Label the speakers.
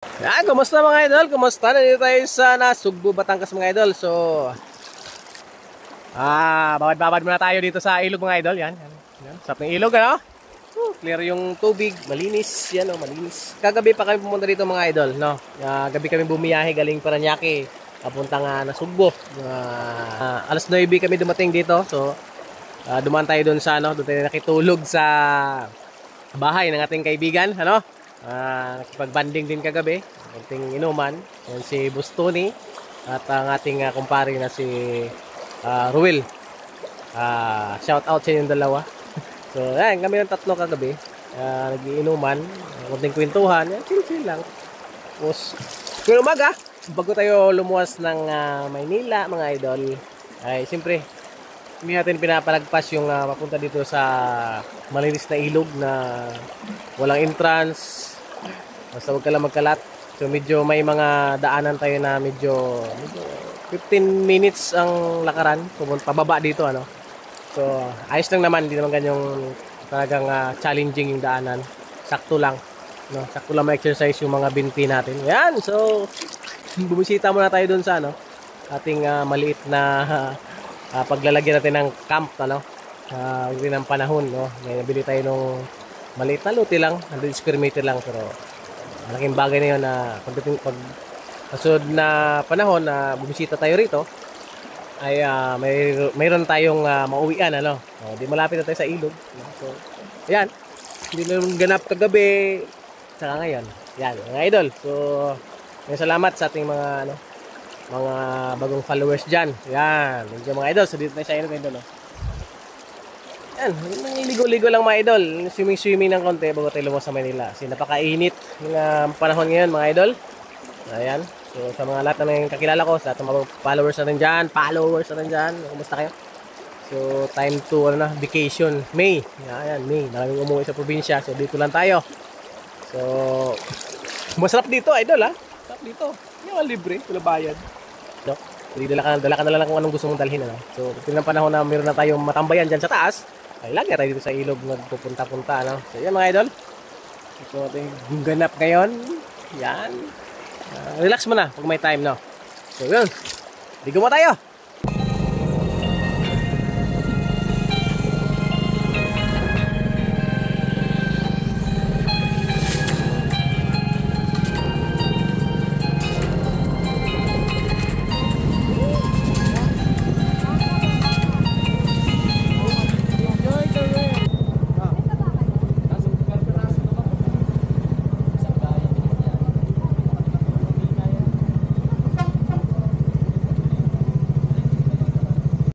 Speaker 1: Kumusta mga idol? Kumusta? Nandito tayo sa Nasugbu, Batangas mga idol. So, babad-babad muna tayo dito sa ilog mga idol. Yan. Sarap ng ilog, ano? Clear yung tubig, malinis. Yan, malinis. Kagabi pa kami pumunta dito mga idol, no? Gabi kami bumiyahe galing Paranaque, papuntang Nasugbu. Alas 9 kami dumating dito. So, dumaan tayo doon sa, doon tayo nakitulog sa bahay ng ating kaibigan, ano? Nakipag-banding din kagabi, ating inuman. Yan si Bustoni at ang ating kumpare na si Ruel. Shout out sa inyong dalawa. So yan, kami ng tatlo kagabi, nag-iinuman, konting kwentuhan, yan, chill lang. Tapos kung umaga, bago tayo lumuwas ng Maynila mga idol, ay siyempre hindi natin pinapalagpas yung papunta dito sa malinis na ilog na walang entrance, basta huwag ka lang magkalat. So medyo may mga daanan tayo na medyo 15 minutes ang lakaran pababa dito, ano. So ayos lang naman, hindi naman ganyong talagang challenging yung daanan. Sakto lang, no? Sakto lang ma-exercise yung mga binti natin. Yan, so bumisita muna tayo dun sa ating maliit na paglalagyan natin ng camp, ano. Hindi ng panahon, no. May nabili tayo nung maliit na lote lang, 100 square meter lang, pero malaking bagay na yun na pag kasunod na panahon na bumisita tayo rito ay mayroon tayong mauwian, ano. Di malapit na tayo sa ilog, no? So ayan, hindi na ganap kagabi saka ngayon. Yan mga idol, so salamat sa ating mga mga bagong followers dyan. Yan, medyo mga idol, so dito tayo sa ilog idol, no? Yan, ligo-ligo lang mga idol, swimming ng konti bago tayo lumos sa Manila kasi napakainit ng panahon ngayon mga idol. Ayan, so sa mga lahat na kakilala ko, sa lahat ng mga followers na rin dyan, kumusta kayo? So time to vacation, May. Ayan, May, maraming umuwi sa probinsya, so dito lang tayo. So masarap dito idol, ha? Masarap dito, yung libre, wala bayad, no? Hindi, dala ka na lang kung anong gusto mong dalhin, ano? So ito ng panahon na meron na tayong matambayan dyan sa taas, ay lagi tayo dito sa ilog nagpupunta-punta, ano? So yan mga idol, ito ating ganap ngayon. Yan, relax mo na pag may time, no? So yun, ligo mo tayo.